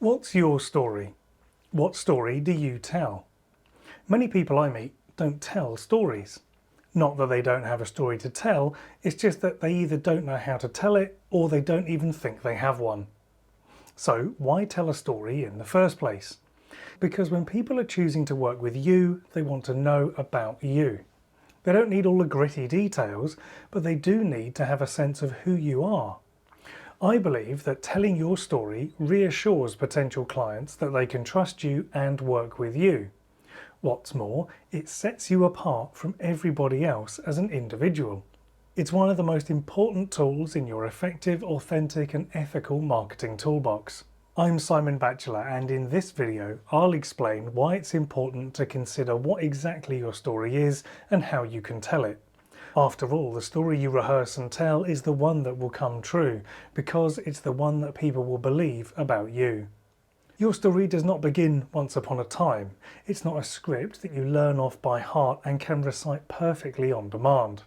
What's your story? What story do you tell? Many people I meet don't tell stories. Not that they don't have a story to tell, it's just that they either don't know how to tell it or they don't even think they have one. So why tell a story in the first place? Because when people are choosing to work with you, they want to know about you. They don't need all the gritty details, but they do need to have a sense of who you are. I believe that telling your story reassures potential clients that they can trust you and work with you. What's more, it sets you apart from everybody else as an individual. It's one of the most important tools in your effective, authentic and ethical marketing toolbox. I'm Simon Batchelor, and in this video I'll explain why it's important to consider what exactly your story is and how you can tell it. After all, the story you rehearse and tell is the one that will come true, because it's the one that people will believe about you. Your story does not begin once upon a time. It's not a script that you learn off by heart and can recite perfectly on demand.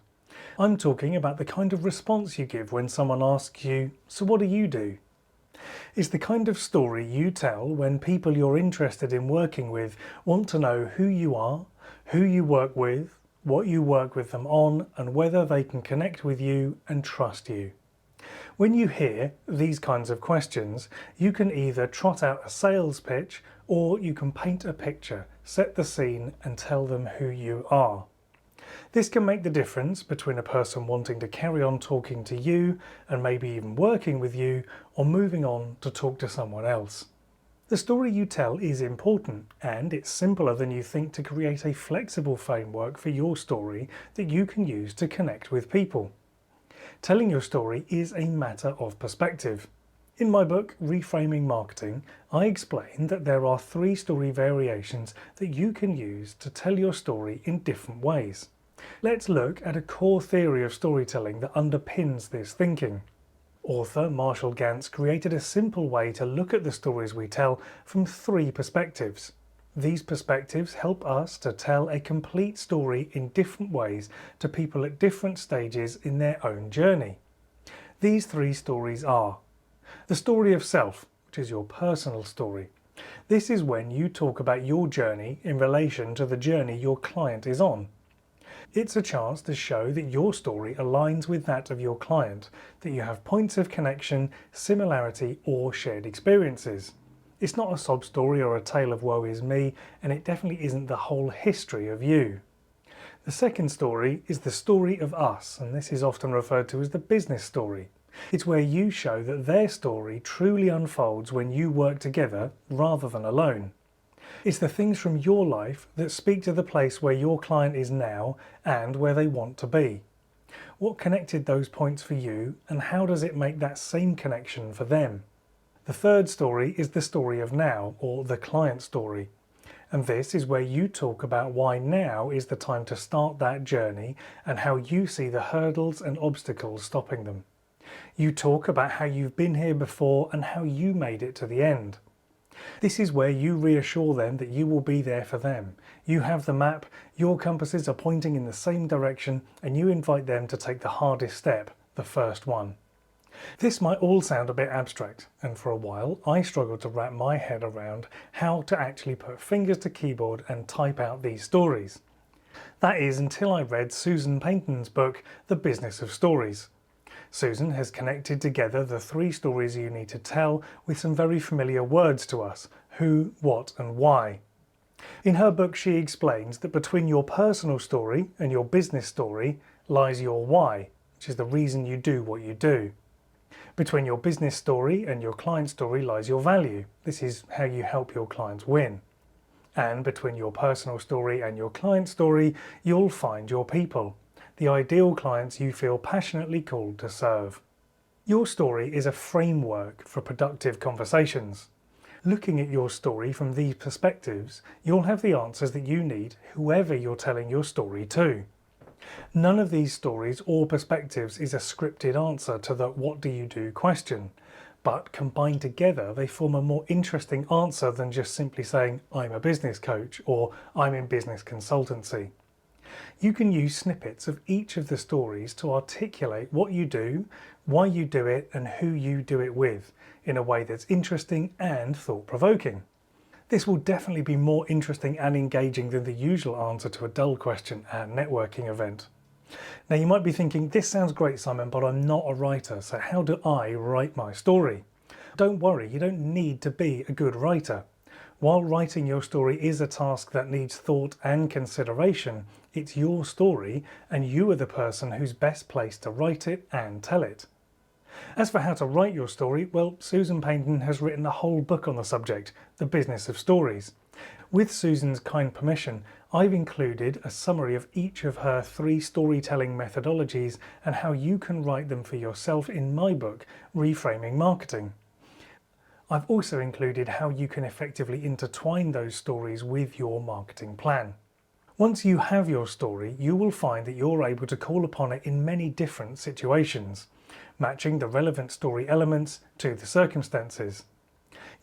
I'm talking about the kind of response you give when someone asks you, "So what do you do?" It's the kind of story you tell when people you're interested in working with want to know who you are, who you work with, what you work with them on, and whether they can connect with you and trust you. When you hear these kinds of questions, you can either trot out a sales pitch or you can paint a picture, set the scene and tell them who you are. This can make the difference between a person wanting to carry on talking to you and maybe even working with you, or moving on to talk to someone else. The story you tell is important, and it's simpler than you think to create a flexible framework for your story that you can use to connect with people. Telling your story is a matter of perspective. In my book, Reframing Marketing, I explain that there are 3 story variations that you can use to tell your story in different ways. Let's look at a core theory of storytelling that underpins this thinking. Author Marshall Gantz created a simple way to look at the stories we tell from 3 perspectives. These perspectives help us to tell a complete story in different ways to people at different stages in their own journey. These 3 stories are: the story of self, which is your personal story. This is when you talk about your journey in relation to the journey your client is on. It's a chance to show that your story aligns with that of your client, that you have points of connection, similarity or shared experiences. It's not a sob story or a tale of woe is me, and it definitely isn't the whole history of you. The second story is the story of us, and this is often referred to as the business story. It's where you show that their story truly unfolds when you work together rather than alone. It's the things from your life that speak to the place where your client is now and where they want to be. What connected those points for you, and how does it make that same connection for them? The third story is the story of now, or the client story. And this is where you talk about why now is the time to start that journey and how you see the hurdles and obstacles stopping them. You talk about how you've been here before and how you made it to the end. This is where you reassure them that you will be there for them. You have the map, your compasses are pointing in the same direction, and you invite them to take the hardest step, the first one. This might all sound a bit abstract, and for a while I struggled to wrap my head around how to actually put fingers to keyboard and type out these stories. That is until I read Susan Payton's book, The Business of Stories. Susan has connected together the 3 stories you need to tell with some very familiar words to us: who, what and why. In her book she explains that between your personal story and your business story lies your why, which is the reason you do what you do. Between your business story and your client story lies your value. This is how you help your clients win. And between your personal story and your client story, you'll find your people, the ideal clients you feel passionately called to serve. Your story is a framework for productive conversations. Looking at your story from these perspectives, you'll have the answers that you need whoever you're telling your story to. None of these stories or perspectives is a scripted answer to the "what do you do" question, but combined together they form a more interesting answer than just simply saying "I'm a business coach" or "I'm in business consultancy." You can use snippets of each of the stories to articulate what you do, why you do it, and who you do it with, in a way that's interesting and thought-provoking. This will definitely be more interesting and engaging than the usual answer to a dull question at a networking event. Now you might be thinking, this sounds great, Simon, but I'm not a writer, so how do I write my story? Don't worry, you don't need to be a good writer. While writing your story is a task that needs thought and consideration, it's your story and you are the person who's best placed to write it and tell it. As for how to write your story, well, Susan Payton has written a whole book on the subject, The Business of Stories. With Susan's kind permission, I've included a summary of each of her 3 storytelling methodologies and how you can write them for yourself in my book, Reframing Marketing. I've also included how you can effectively intertwine those stories with your marketing plan. Once you have your story, you will find that you're able to call upon it in many different situations, matching the relevant story elements to the circumstances.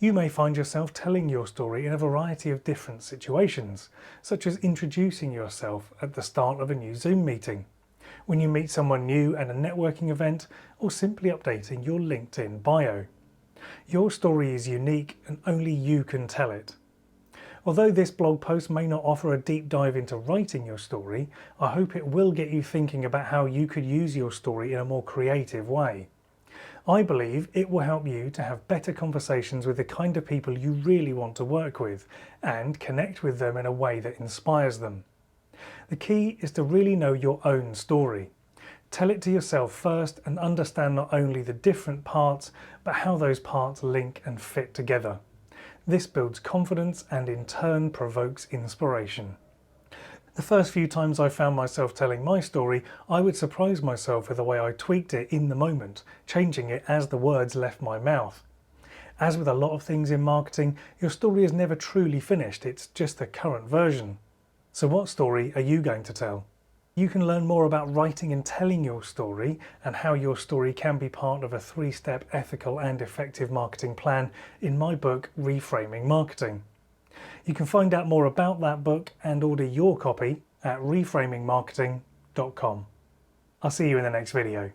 You may find yourself telling your story in a variety of different situations, such as introducing yourself at the start of a new Zoom meeting, when you meet someone new at a networking event, or simply updating your LinkedIn bio. Your story is unique and only you can tell it. Although this blog post may not offer a deep dive into writing your story, I hope it will get you thinking about how you could use your story in a more creative way. I believe it will help you to have better conversations with the kind of people you really want to work with and connect with them in a way that inspires them. The key is to really know your own story. Tell it to yourself first and understand not only the different parts, but how those parts link and fit together. This builds confidence and in turn provokes inspiration. The first few times I found myself telling my story, I would surprise myself with the way I tweaked it in the moment, changing it as the words left my mouth. As with a lot of things in marketing, your story is never truly finished, it's just the current version. So what story are you going to tell? You can learn more about writing and telling your story and how your story can be part of a 3-step ethical and effective marketing plan in my book, Reframing Marketing. You can find out more about that book and order your copy at reframingmarketing.com. I'll see you in the next video.